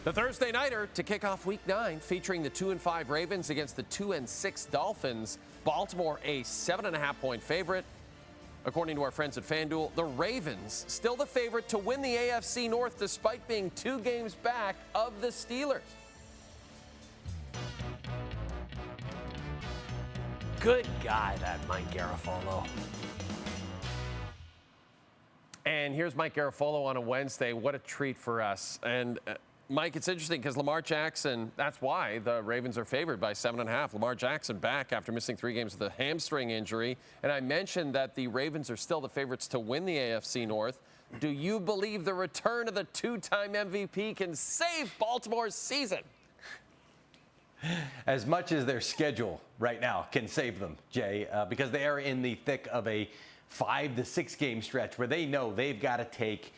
The Thursday nighter to kick off Week 9, featuring the 2-5 Ravens against the 2-6 Dolphins. Baltimore a 7.5-point favorite. According to our friends at FanDuel, the Ravens still the favorite to win the AFC North despite being 2 games back of the Steelers. Good guy, that Mike Garafolo. And here's Mike Garafolo on a Wednesday. What a treat for us. And Mike, it's interesting because Lamar Jackson, that's why the Ravens are favored by 7.5. Lamar Jackson back after missing 3 games with a hamstring injury. And I mentioned that the Ravens are still the favorites to win the AFC North. Do you believe the return of the 2-time MVP can save Baltimore's season? As much as their schedule right now can save them, Jay, because they are in the thick of a 5 to 6 game stretch where they know they've got to take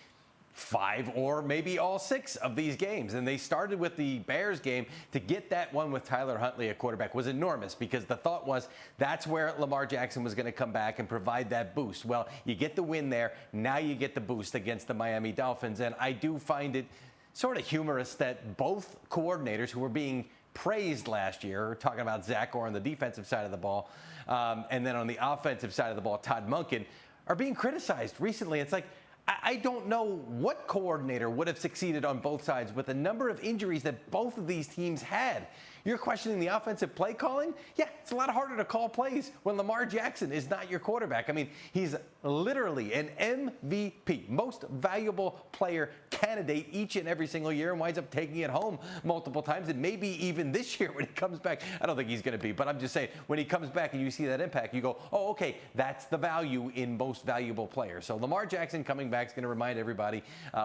5 or maybe all 6 of these games. And they started with the Bears game. To get that one with Tyler Huntley at quarterback was enormous because the thought was that's where Lamar Jackson was going to come back and provide that boost. Well, you get the win there. Now you get the boost against the Miami Dolphins. And I do find it sort of humorous that both coordinators who were being praised last year, we're talking about Zach Orr on the defensive side of the ball, and then on the offensive side of the ball, Todd Monken, are being criticized recently. It's like, I don't know what coordinator would have succeeded on both sides with the number of injuries that both of these teams had. You're questioning the offensive play calling? Yeah, it's a lot harder to call plays when Lamar Jackson is not your quarterback. I mean, he's literally an MVP, most valuable player candidate each and every single year, and winds up taking it home multiple times. And maybe even this year when he comes back, I don't think he's going to be, but I'm just saying, when he comes back and you see that impact, you go, oh, okay, that's the value in most valuable players. So Lamar Jackson coming back is going to remind everybody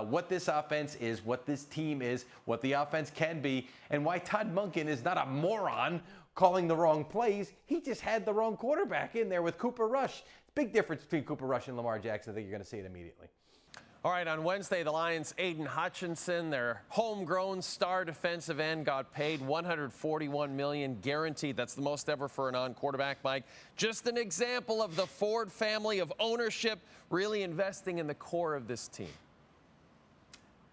what this offense is, what this team is, what the offense can be, and why Todd Monken is not a moron calling the wrong plays. He just had the wrong quarterback in there with Cooper Rush. Big difference between Cooper Rush and Lamar Jackson. I think you're going to see it immediately. All right, on Wednesday, the Lions' Aidan Hutchinson, their homegrown star defensive end, got paid $141 million guaranteed. That's the most ever for a non-quarterback, Mike. Just an example of the Ford family of ownership really investing in the core of this team.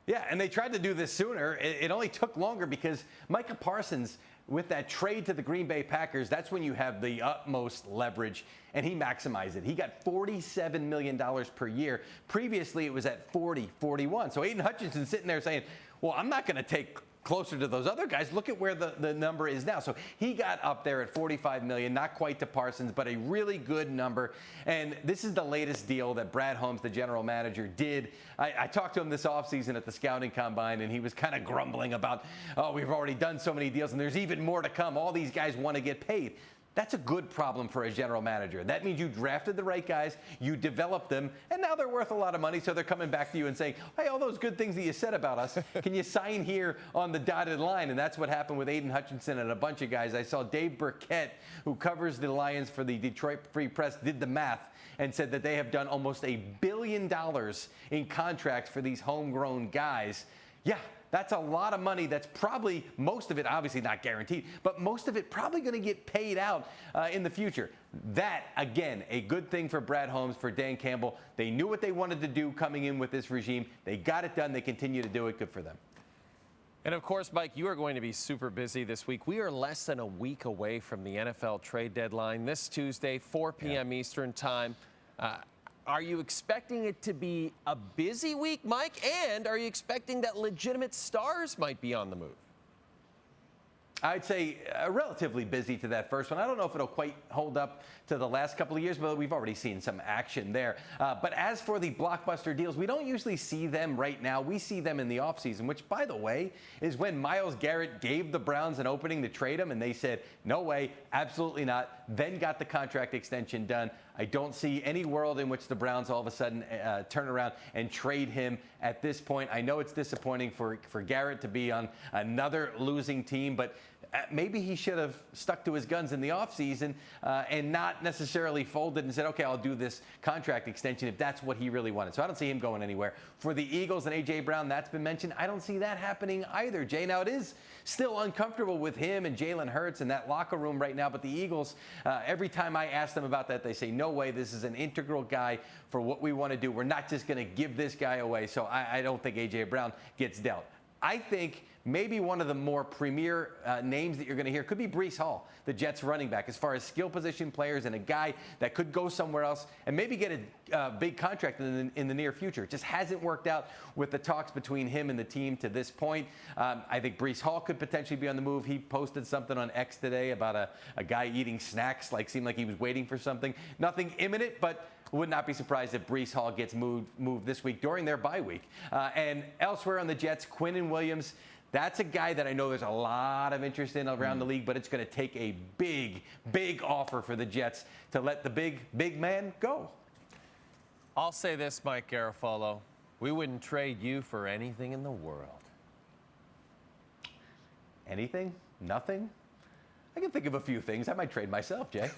Yeah, and they tried to do this sooner. It only took longer because Micah Parsons, with that trade to the Green Bay Packers, that's when you have the utmost leverage, and he maximized it. He got $47 million per year. Previously, it was at 40, 41. So Aidan Hutchinson sitting there saying, well, I'm not going to take closer to those other guys. Look at where the number is now. So he got up there at $45 million, not quite to Parsons, but a really good number. And this is the latest deal that Brad Holmes, the general manager, did. I talked to him this offseason at the scouting combine, and he was kind of grumbling about, oh, we've already done so many deals, and there's even more to come. All these guys want to get paid. That's a good problem for a general manager. That means you drafted the right guys, you developed them, and now they're worth a lot of money, so they're coming back to you and saying, hey, all those good things that you said about us, can you sign here on the dotted line? And that's what happened with Aidan Hutchinson and a bunch of guys. I saw Dave Burkett, who covers the Lions for the Detroit Free Press, did the math and said that they have done almost $1 billion in contracts for these homegrown guys. Yeah. That's a lot of money. That's probably, most of it, obviously not guaranteed, but most of it probably going to get paid out in the future. That, again, a good thing for Brad Holmes, for Dan Campbell. They knew what they wanted to do coming in with this regime. They got it done. They continue to do it. Good for them. And, of course, Mike, you are going to be super busy this week. We are less than a week away from the NFL trade deadline this Tuesday, 4 p.m. Eastern time. Are you expecting it to be a busy week, Mike? And are you expecting that legitimate stars might be on the move? I'd say relatively busy to that first one. I don't know if it'll quite hold up to the last couple of years, but we've already seen some action there. But as for the blockbuster deals, we don't usually see them right now. We see them in the offseason, which, by the way, is when Myles Garrett gave the Browns an opening to trade him, and they said, no way, absolutely not, then got the contract extension done. I don't see any world in which the Browns all of a sudden turn around and trade him at this point. I know it's disappointing for Garrett to be on another losing team, but maybe he should have stuck to his guns in the offseason and not necessarily folded and said, okay, I'll do this contract extension if that's what he really wanted. So I don't see him going anywhere. For the Eagles and A.J. Brown, that's been mentioned. I don't see that happening either, Jay. Now, it is still uncomfortable with him and Jalen Hurts in that locker room right now, but the Eagles, every time I ask them about that, they say, no way, this is an integral guy for what we want to do. We're not just going to give this guy away. So I don't think A.J. Brown gets dealt. I think maybe one of the more premier names that you're going to hear could be Breece Hall, the Jets running back, as far as skill position players and a guy that could go somewhere else and maybe get a big contract in the near future. It just hasn't worked out with the talks between him and the team to this point. I think Breece Hall could potentially be on the move. He posted something on X today about a guy eating snacks, seemed like he was waiting for something. Nothing imminent, but would not be surprised if Breece Hall gets moved this week during their bye week. And elsewhere on the Jets, Quinnen Williams. That's a guy that I know there's a lot of interest in around the league, but it's going to take a big, big offer for the Jets to let the big man go. I'll say this, Mike Garafolo. We wouldn't trade you for anything in the world. Anything? Nothing? I can think of a few things. I might trade myself, Jay.